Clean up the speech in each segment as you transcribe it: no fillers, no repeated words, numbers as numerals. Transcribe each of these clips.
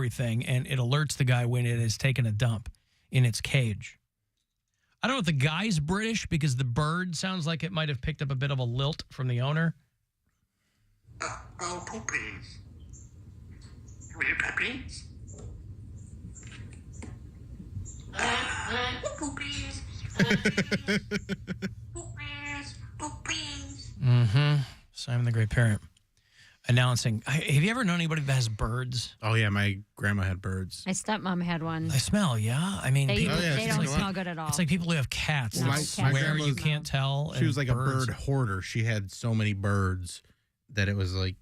everything, and it alerts the guy when it has taken a dump in its cage. I don't know if the guy's British because the bird sounds like it might have picked up a bit of a lilt from the owner. Oh, puppies. Real puppies. Puppies. Puppies. Mm-hmm. Simon the Great Parent announcing. Have you ever known anybody that has birds? Oh, yeah. My grandma had birds. My stepmom had one. They smell, yeah? I mean, They, people, they don't smell good at all. it's like people who have cats. No, It's cats where don't you smell. can't tell. She was like birds. a bird hoarder. She had so many birds that it was like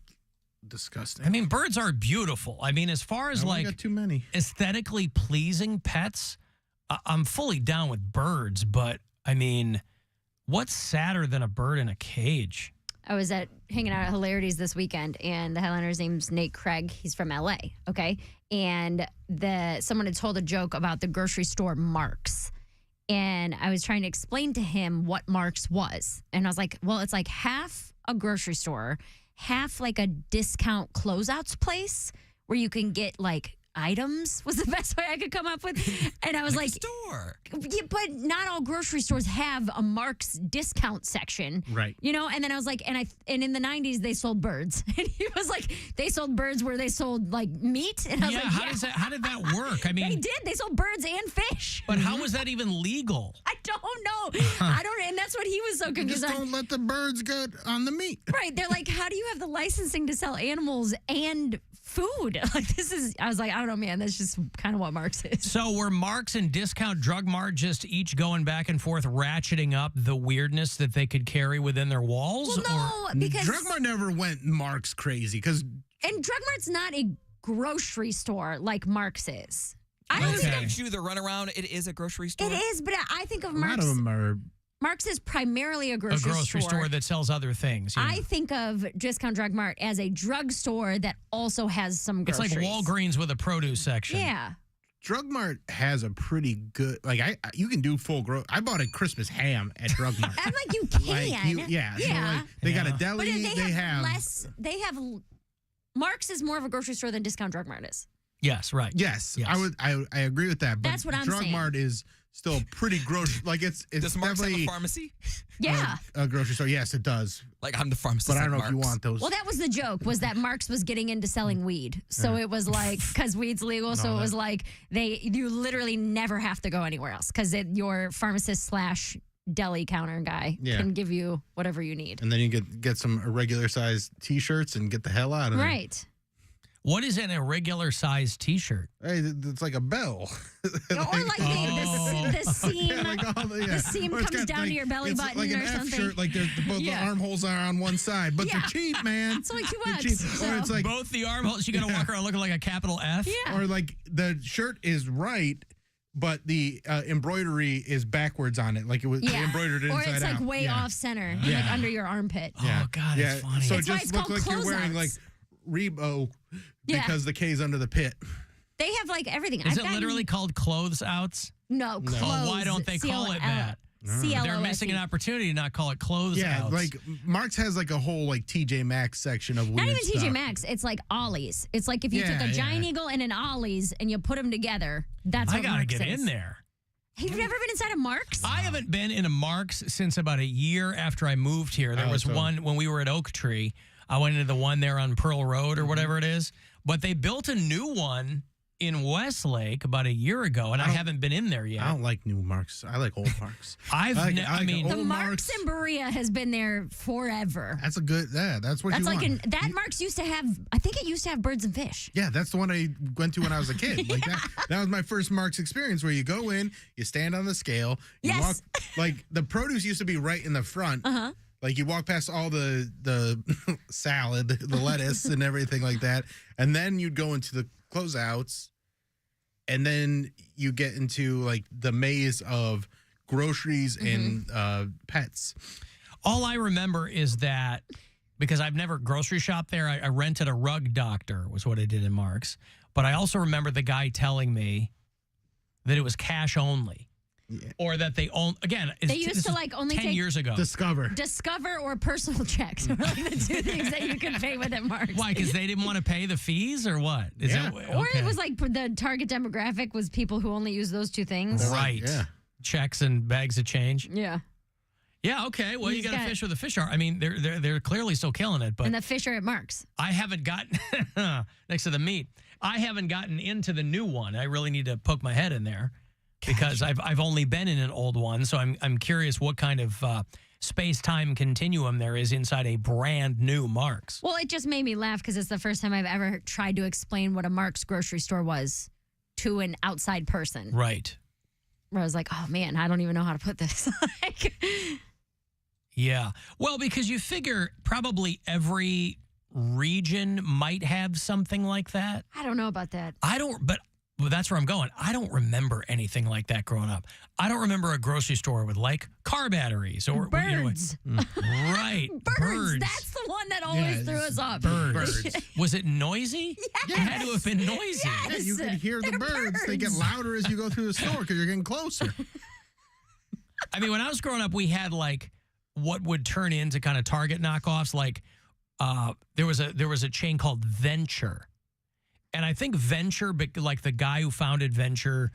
disgusting. I mean, birds are beautiful. I mean, as far as like got too many. aesthetically pleasing pets, I'm fully down with birds. But I mean, what's sadder than a bird in a cage? I was hanging out at Hilarities this weekend, and the headliner's name's Nate Craig. He's from LA, okay? And someone had told a joke about the grocery store Mark's. And I was trying to explain to him what Mark's was. And I was like, well, it's like half a grocery store, half like a discount closeouts place where you can get like items was the best way I could come up with. And I was like store. Yeah, but not all grocery stores have a Mark's discount section. Right. You know, and then I was like, and in the 90s they sold birds. And he was like, they sold birds where they sold like meat. And I was Yeah, like, how did that work? I they mean, did. They sold birds and fish. but how was that even legal? I don't know. I don't, and that's what he was so confused Just on. don't let the birds go on the meat. Right. They're like, how do you have the licensing to sell animals and food? Like, this is, I was like, I don't know, man. That's just kind of what Mark's is. So were Mark's and Discount Drug Mart just each going back and forth, ratcheting up the weirdness that they could carry within their walls? Well, no, because. Drug Mart never went Mark's crazy because. And Drug Mart's not a grocery store like Mark's is. I don't Okay. think Don't you the runaround? It is a grocery store. it is, but I think of A lot Mark's. of them are. Mark's is primarily a A grocery, grocery store that sells other things. you know. I think of Discount Drug Mart as a drugstore that also has some It's groceries. like Walgreens with a produce section. Yeah. Drug Mart has a pretty good, like, you can do full I bought a Christmas ham at Drug Mart. I'm like, you can. Like, yeah. So, like, they got a deli. But They have less. They have. Mark's is more of a grocery store than Discount Drug Mart is. Yes, right. Yes, Yes. I agree with that. But That's what I'm Drug saying. Mart is still pretty gross. Like it's Does Mark's have definitely a pharmacy? Yeah. a grocery store. Yes, it does. Like I'm the pharmacist. But I at don't know if you Mark's. want those. Well, that was the joke, was that Mark's was getting into selling weed. So it was like, because weed's legal, so it was like you literally never have to go anywhere else because your pharmacist / deli counter guy can give you whatever you need. And then you get some irregular sized T-shirts and get the hell out of there. Right. What is an irregular sized T-shirt? Hey, it's like a bell. Or like the seam. Yeah, like all The seam Or it's comes got, down to your belly it's button like an or F something. shirt, like both the armholes are on one side, but they're cheap, man. It's only They're $2. cheap. So. Or it's like, Both the armholes, you got to walk around looking like a capital F? Yeah. or like the shirt is right, but the embroidery is backwards on it, like it was embroidered inside out. Or it's like way off center, like under your armpit. Oh, God, it's funny. So it That's why just it's looks called like you're wearing like closeouts. Rebo Yeah. because the K's under the pit. They have like everything. Is it literally called clothes outs? No, clothes. Oh, why don't they call it that? They're missing an opportunity to not call it clothes Yeah, outs. like Mark's has like a whole like TJ Maxx section of weird Not even stuff. TJ Maxx. It's like Ollie's. It's like if you took a Giant Eagle and an Ollie's and you put them together. That's I what got to Mark's get is. in there. Have you ever been inside a Mark's? I haven't been in a Mark's since about a year after I moved here. There was one when we were at Oak Tree. I went into the one there on Pearl Road or whatever it is. But they built a new one in Westlake about a year ago, and I haven't been in there yet. I don't like new Marks. I like old Marks. I mean, the old Mark's in Berea has been there forever. That's a good. Yeah, that's what That's you like want. that Mark's used to have. I think it used to have birds and fish. Yeah, that's the one I went to when I was a kid. Like that was my first Mark's experience where you go in, you stand on the scale, you walk like the produce used to be right in the front. Like you walk past all the salad, the lettuce and everything like that. And then you'd go into the closeouts and then you get into like the maze of groceries and pets. all I remember is that because I've never grocery shopped there, I rented a rug doctor was what I did in Mark's. But I also remember the guy telling me that it was cash only. or that they own. Again, They used to like only 10 take years ago. Discover or personal checks were like the two things that you could pay with at Mark's. Why? Because they didn't want to pay the fees, or what? Is Yeah. Or it was like the target demographic was people who only use those two things. right. Yeah. Checks and bags of change. Yeah. Yeah. Okay. Well, you He's got to got- fish where the fish are. I mean, they're clearly still killing it, but And the fish are at Mark's. I haven't gotten next to the meat. I haven't gotten into the new one. I really need to poke my head in there because I've only been in an old one, so I'm curious what kind of space-time continuum there is inside a brand new Mark's. Well, it just made me laugh because it's the first time I've ever tried to explain what a Mark's grocery store was to an outside person. Right. Where I was like, oh man, I don't even know how to put this. Like, Yeah. Well, because you figure probably every region might have something like that. I don't know about that. But that's where I'm going. I don't remember anything like that growing up. I don't remember a grocery store with like car batteries or Birds. Right. Birds. That's the one that always threw us off. Birds. Was it noisy? Yes. It had to have been noisy. Yeah, you can hear the They're birds. They get birds. louder as you go through the store because you're getting closer. I mean, when I was growing up, we had like what would turn into kind of Target knockoffs. Like there was a chain called Venture. And I think Venture, like the guy who founded Venture,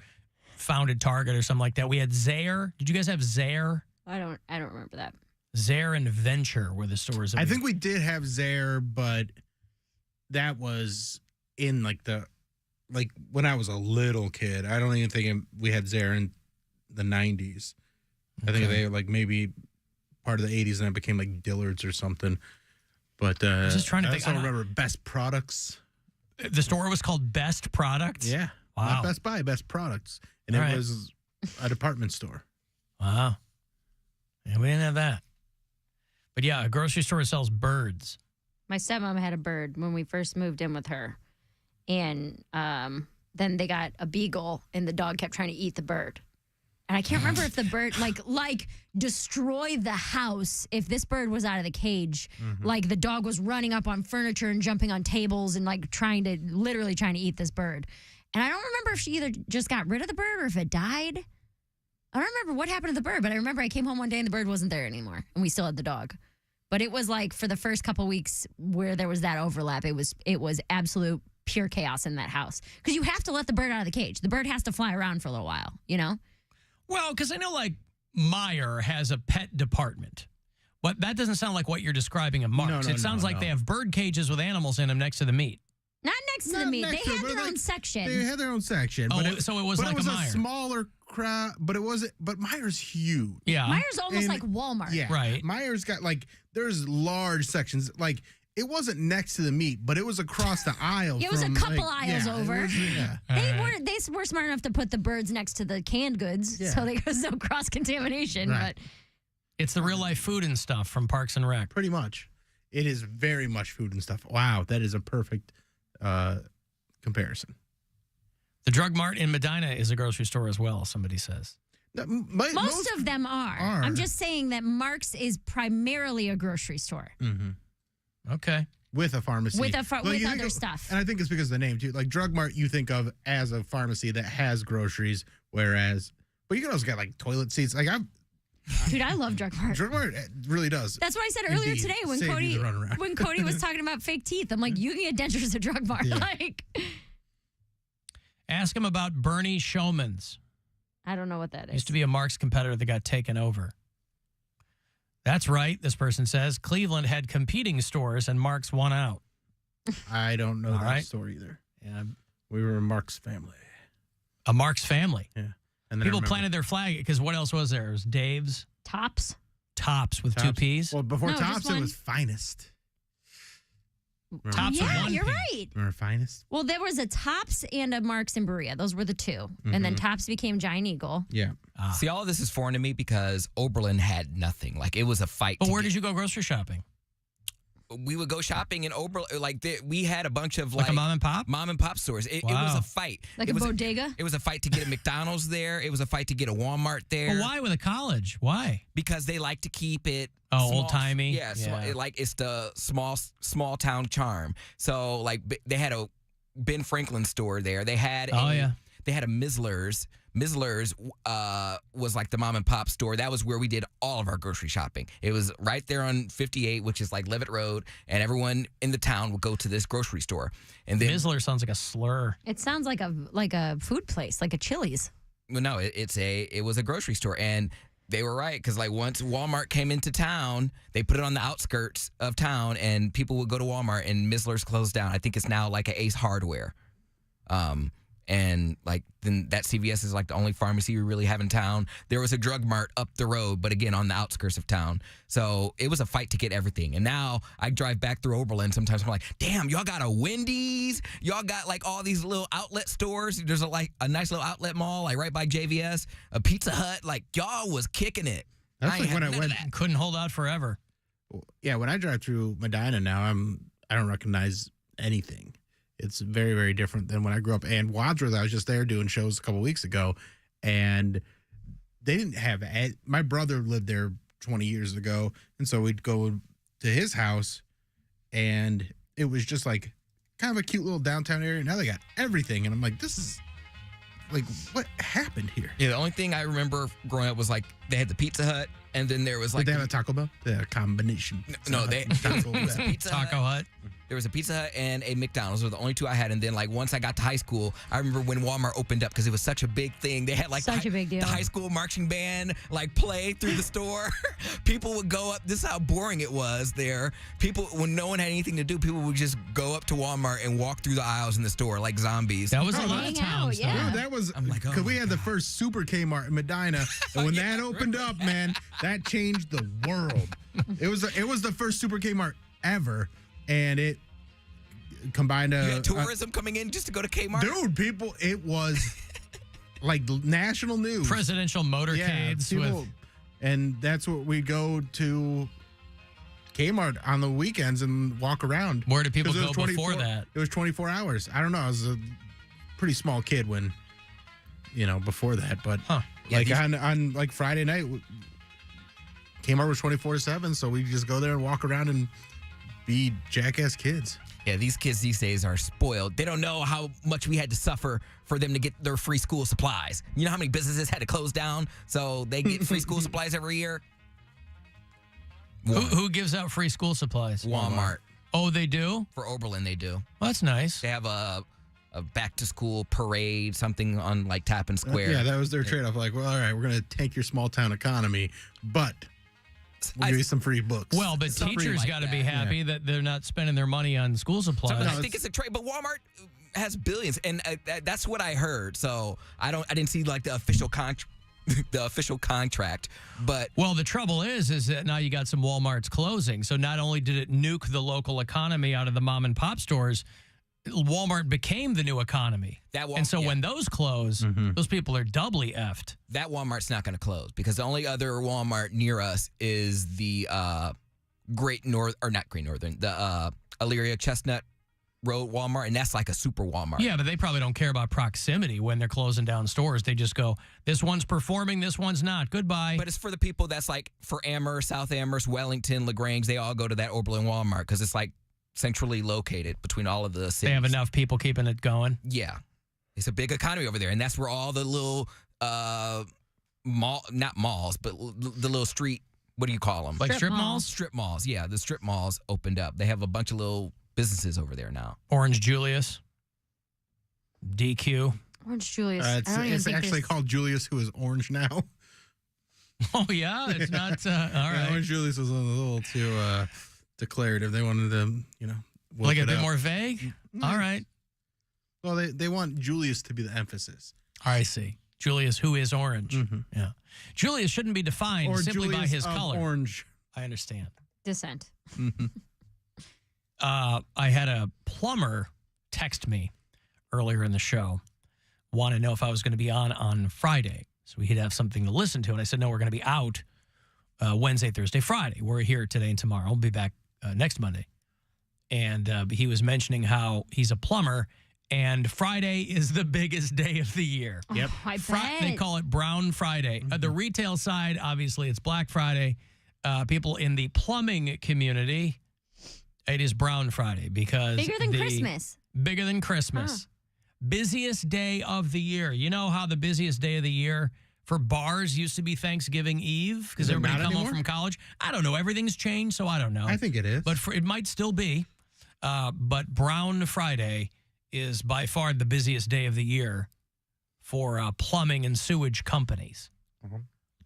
founded Target or something like that. We had Zayre. Did you guys have Zayre? I don't remember that. Zayre and Venture were the stores. That I think we did have Zayre, but that was in like when I was a little kid. I don't even think we had Zayre in the 90s. I think they were like maybe part of the 80s and it became like Dillard's or something. But was just trying to think. I also remember Best Products. The store was called Best Products? Yeah. Wow. Not Best Buy, Best Products. And All it right. was a department store. Wow. Yeah, we didn't have that. But yeah, a grocery store sells birds. My stepmom had a bird when we first moved in with her. And then they got a beagle and the dog kept trying to eat the bird. And I can't remember if the bird like destroy the house if this bird was out of the cage. Like the dog was running up on furniture and jumping on tables and like literally trying to eat this bird. And I don't remember if she either just got rid of the bird or if it died. I don't remember what happened to the bird, but I remember I came home one day and the bird wasn't there anymore and we still had the dog. But it was like for the first couple weeks where there was that overlap, it was absolute pure chaos in that house. Because you have to let the bird out of the cage. The bird has to fly around for a little while, you know? Well, because I know like Meijer has a pet department. But that doesn't sound like what you're describing at Mark's. It sounds like they have bird cages with animals in them next to the meat. Not next to the meat. They had their own section. They had their own section. Oh, But so it was like a a Meijer. smaller crowd, but it wasn't. But Meijer's huge. Yeah. Meijer's almost And- like Walmart. Yeah. Right. Meijer's got like, there's large sections. Like, it wasn't next to the meat, but it was across the aisle. It was a from, couple like, aisles yeah, it over. was- yeah. They were smart enough to put the birds next to the canned goods Yeah. so there was no cross contamination. Right. But It's the real life food and stuff from Parks and Rec. Pretty much. It is very much food and stuff. Wow, that is a perfect comparison. The Drug Mart in Medina is a grocery store as well, somebody says. most of them are. are. I'm just saying that Mark's is primarily a grocery store. Okay. With a pharmacy. With you think other stuff. And I think it's because of the name, too. Like, Drug Mart, you think of as a pharmacy that has groceries, whereas, but you can also get, like, toilet seats. Like, Dude, I love Drug Mart. Drug Mart really does. That's what I said earlier Indeed. today when Save you the runaround. when Cody was talking about fake teeth. I'm like, you can get dentures at Drug Mart. Yeah. Like, Ask him about Bernie Showman's. I don't know what that is. Used to be a Mark's competitor that got taken over. That's right, this person says. Cleveland had competing stores and Mark's won out. I don't know All that right. story either. Yeah. We were a Mark's family. A Mark's family. Yeah. And then I People remember- planted their flag because what else was there? It was Dave's, Tops. Tops with two Tops. P's. Well, before No, just Tops, it one. was Finest. Remember? Tops with Yeah, one you're P. right. Remember Finest? Well, there was a Tops and a Mark's in Berea. Those were the two. And then Tops became Giant Eagle. Yeah. See, all of this is foreign to me because Oberlin had nothing. Like, it was a fight. But to where get- did you go grocery shopping? We would go shopping in Oberlin. Like, we had a bunch of, Like like a mom and pop? mom and pop stores. It was Wow. a fight. Like it a was bodega? It was a fight to get a McDonald's there. It was a fight to get a Walmart there. But why with a college? Why? Because they like to keep it Oh, small- old-timey? Yeah, Yeah. like it's the small town charm. So like they had a Ben Franklin store there. They had Oh, yeah. they had a Mizzler's. Mizzler's was like the mom and pop store. That was where we did all of our grocery shopping. It was right there on 58, which is like Levitt Road, and everyone in the town would go to this grocery store. And then Mizzler sounds like a slur. It sounds like a food place, like a Chili's. well, no, it was a grocery store, and they were right because like once Walmart came into town, they put it on the outskirts of town, and people would go to Walmart, and Mizzler's closed down. I think it's now like an Ace Hardware. And like then that CVS is like the only pharmacy we really have in town. There was a drug mart up the road, but again on the outskirts of town. So it was a fight to get everything. And now I drive back through Oberlin. Sometimes I'm like, damn, y'all got a Wendy's. Y'all got like all these little outlet stores. There's a nice little outlet mall like right by JVS. A Pizza Hut. Like y'all was kicking it. That's like when I went. Couldn't hold out forever. Yeah, when I drive through Medina now, I don't recognize anything. It's very, very different than when I grew up. And Wadsworth, I was just there doing shows a couple weeks ago, and they didn't have my brother lived there 20 years ago, and so we'd go to his house, and it was just like kind of a cute little downtown area. Now they got everything, and I'm like, this is like, what happened here? Yeah, the only thing I remember growing up was like they had the Pizza Hut, and then there was like Did they have a Taco Bell? They had a combination. No, they Taco there was a Bell. Pizza Taco Hut. There was a Pizza Hut and a McDonald's. Those were the only two I had. And then, like, once I got to high school, I remember when Walmart opened up because it was such a big thing. They had, like, Such a big deal. the high school marching band, like, play through the store. People would go up. This is how boring it was there. People, when no one had anything to do, people would just go up to Walmart and walk through the aisles in the store like zombies. That was a lot of Hang towns. out, yeah. Dude, that was I'm like, oh because we my had the first Super Kmart in Medina, and when that opened up, man, that changed the world. It was the first Super Kmart ever, and it combined You had tourism coming in just to go to Kmart? dude, people. It was like national news, Presidential motorcades with and that's what we go to Kmart on the weekends and walk around. Where did people 'Cause it go was before that? It was 24 hours. I don't know. I was a pretty small kid when, before that. But Yeah, like these- on like Friday night, Kmart was 24/7. So we just go there and walk around and be jackass kids. Yeah, these kids these days are spoiled. They don't know how much we had to suffer for them to get their free school supplies. You know how many businesses had to close down so they get free school supplies every year? Who gives out free school supplies? Walmart. Oh, they do? For Oberlin, they do. Well, that's nice. They have a back-to-school parade, something on, like, Tappan Square. Yeah, that was their trade-off. Like, well, all right, we're going to tank your small-town economy, but we'll give you some free books. Well, but Something teachers like got to be that. happy that they're not spending their money on school supplies. I think it's a trade, but Walmart has billions, and that's what I heard. So I didn't see like the official contract, but Well, the trouble is that now you got some Walmarts closing. So not only did it nuke the local economy out of the mom and pop stores, Walmart became the new economy. And so when those close, those people are doubly effed. that Walmart's not going to close because the only other Walmart near us is the not Great Northern, the Elyria Chestnut Road Walmart, and that's like a super Walmart. Yeah, but they probably don't care about proximity when they're closing down stores. They just go, this one's performing, this one's not. Goodbye. But it's for the people that's like for Amherst, South Amherst, Wellington, LaGrange. They all go to that Oberlin Walmart because it's like centrally located between all of the cities. They have enough people keeping it going. Yeah. It's a big economy over there, and that's where all the little not malls, but the little street, what do you call them? Like strip malls? Strip malls, yeah. The strip malls opened up. They have a bunch of little businesses over there now. Orange Julius. DQ. Orange Julius. It's actually called Julius, who is orange now. Oh, yeah? It's not, all right. Orange Julius was a little too declarative. They wanted to, Like a it bit up. more vague? All right. Well, they want Julius to be the emphasis. I see. Julius, who is orange. Yeah. Julius shouldn't be defined Or simply Julius by his of color. orange. I understand. Descent. I had a plumber text me earlier in the show, want to know if I was going to be on Friday. So he'd have something to listen to. And I said, no, we're going to be out Wednesday, Thursday, Friday. We're here today and tomorrow. We'll be back next Monday. And he was mentioning how he's a plumber, and Friday is the biggest day of the year. Yep. Oh, I bet. They call it Brown Friday. The retail side, obviously, it's Black Friday. People in the plumbing community, it is Brown Friday because Bigger than Christmas. Bigger than Christmas. busiest day of the year. You know how the busiest day of the year for bars used to be Thanksgiving Eve because Is it everybody not come home anymore? from college? I don't know. Everything's changed, so I don't know. I think it is. But it might still be. But Brown Friday is by far the busiest day of the year for plumbing and sewage companies.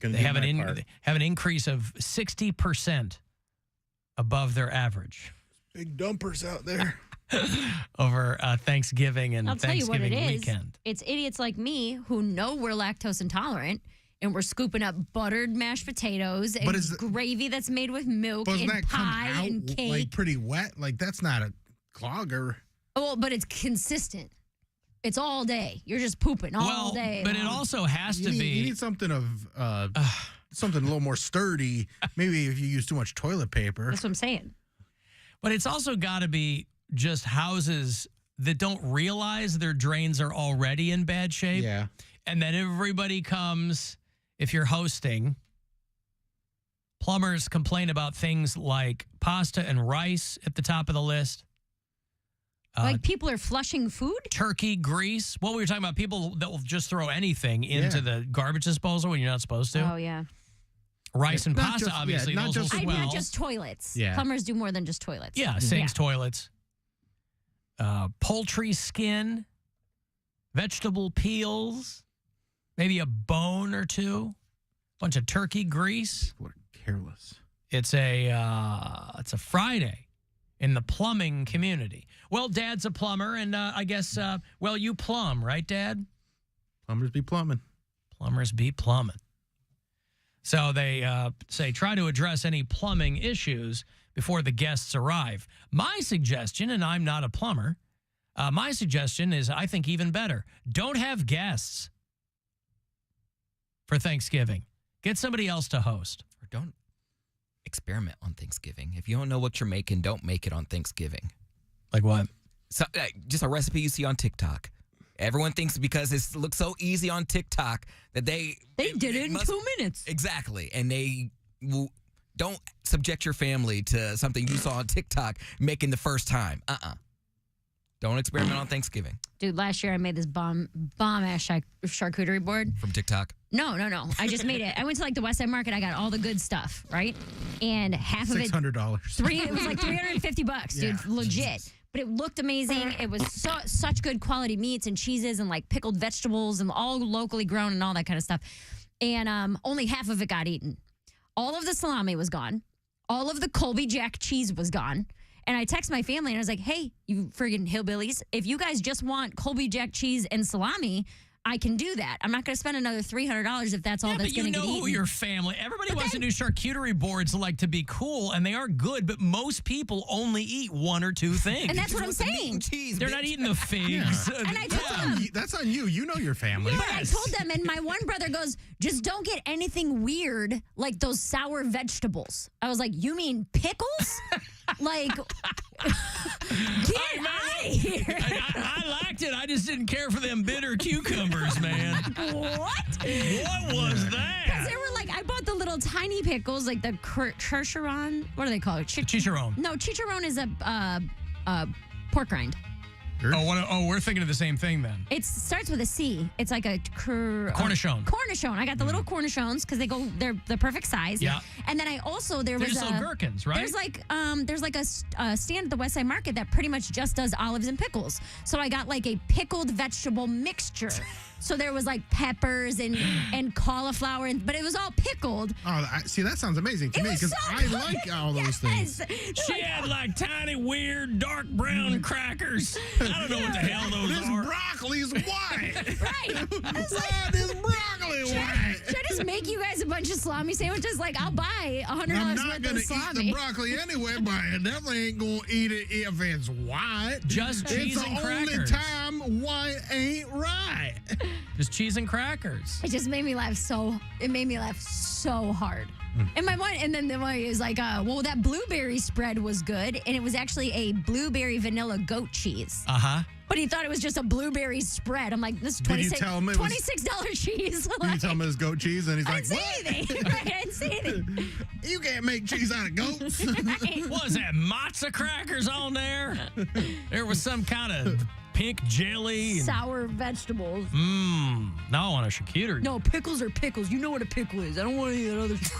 Gonna They do have my they part. have an increase of 60% above their average Big dumpers out there. over Thanksgiving and I'll tell you what Thanksgiving it is. weekend. It's idiots like me who know we're lactose intolerant and we're scooping up buttered mashed potatoes and But is the- gravy that's made with milk Doesn't and that come pie out and cake. like pretty wet? Like that's not a clogger. Oh, but it's consistent. It's all day. You're just pooping all Well, day. but it long. also has to You be. need something of something a little more sturdy. Maybe if you use too much toilet paper. That's what I'm saying. But it's also got to be just houses that don't realize their drains are already in bad shape. Yeah. And then everybody comes, if you're hosting, plumbers complain about things like pasta and rice at the top of the list. Like people are flushing food? Turkey grease. Well, we were talking about people that will just throw anything into Yeah. the garbage disposal when you're not supposed to. Oh, yeah. Rice and Not pasta, just- yeah, obviously. not those just- will I swell. do just toilets. Yeah. Plumbers do more than just toilets. Yeah, sinks, toilets. Poultry skin, vegetable peels, maybe a bone or two, bunch of turkey grease. People are careless. It's a Friday in the plumbing community. Well, Dad's a plumber, and I guess, well, you plumb, right, Dad? Plumbers be plumbing. Plumbers be plumbing. So they say try to address any plumbing issues before the guests arrive. My suggestion, and I'm not a plumber, my suggestion is I think even better. Don't have guests for Thanksgiving. Get somebody else to host. Or don't experiment on Thanksgiving. If you don't know what you're making, don't make it on Thanksgiving. Like what? So, just a recipe you see on TikTok. Everyone thinks because it looks so easy on TikTok that they did it in must- 2 minutes. Exactly. And they don't subject your family to something you saw on TikTok making the first time. Don't experiment on Thanksgiving Dude, last year I made this bomb-ass charcuterie board. from TikTok. No. I just made it. I went to like the West Side Market. I got all the good stuff, right? And half of it, $600. it was like $350, dude, Yeah. legit. But it looked amazing. It was such good quality meats and cheeses and like pickled vegetables and all locally grown and all that kind of stuff. And only half of it got eaten. All of the salami was gone. All of the Colby Jack cheese was gone. And I text my family and I was like, hey, you friggin' hillbillies, if you guys just want Colby Jack cheese and salami, I can do that. I'm not going to spend another $300 if that's all that's but you going to know get who eaten. your family. Everybody wants to do charcuterie boards like to be cool, and they are good, but most people only eat one or two things. And that's what I'm With the meat saying. and cheese, They're bitch. not eating the figs. And I told them, That's on you. You know your family. but I told them, and my one brother goes, just don't get anything weird like those sour vegetables. I was like, you mean pickles? Like, get out of here. I liked it. I just didn't care for them bitter cucumbers, man. What? What was Because that? they were like, I bought the little tiny pickles, like the chicharron. What do they call it? Chicharron. No, chicharron is a pork rind. Oh, we're thinking of the same thing then. It starts with a C. It's like a Cornichon. Cornichon. I got the little cornichons because they're the perfect size. Yeah. And then I also They're just little gherkins, right? There's like a stand at the West Side Market that pretty much just does olives and pickles. So I got like a pickled vegetable mixture. So there was like peppers and cauliflower, but it was all pickled. See, that sounds amazing to It me was because so I good. like all those things. She had like tiny, weird, dark brown crackers. I don't know what the hell those This are. broccoli's white. Right. I was like, Why this broccoli white? should I just make you guys a bunch of salami sandwiches? Like, I'll buy $100 I'm not worth gonna of eat salami. the broccoli anyway, but I definitely ain't gonna eat it if it's white. Just cheese it's and the only crackers. time white ain't right. Just cheese and crackers. It just made me laugh it made me laugh so hard. And then the one is like, well, that blueberry spread was good, and it was actually a blueberry vanilla goat cheese. Uh-huh. But he thought it was just a blueberry spread. I'm like, this is Did you 26 tell him it was- $26 cheese. Did you tell him it's goat cheese? And he's I like, didn't what? say anything. Right, I didn't say anything. You can't make cheese out of goats. What was that, matzo crackers on there? There was some kind of pink jelly. Sour vegetables. Now I want a charcuterie. No, pickles are pickles. You know what a pickle is. I don't want any of that other crap.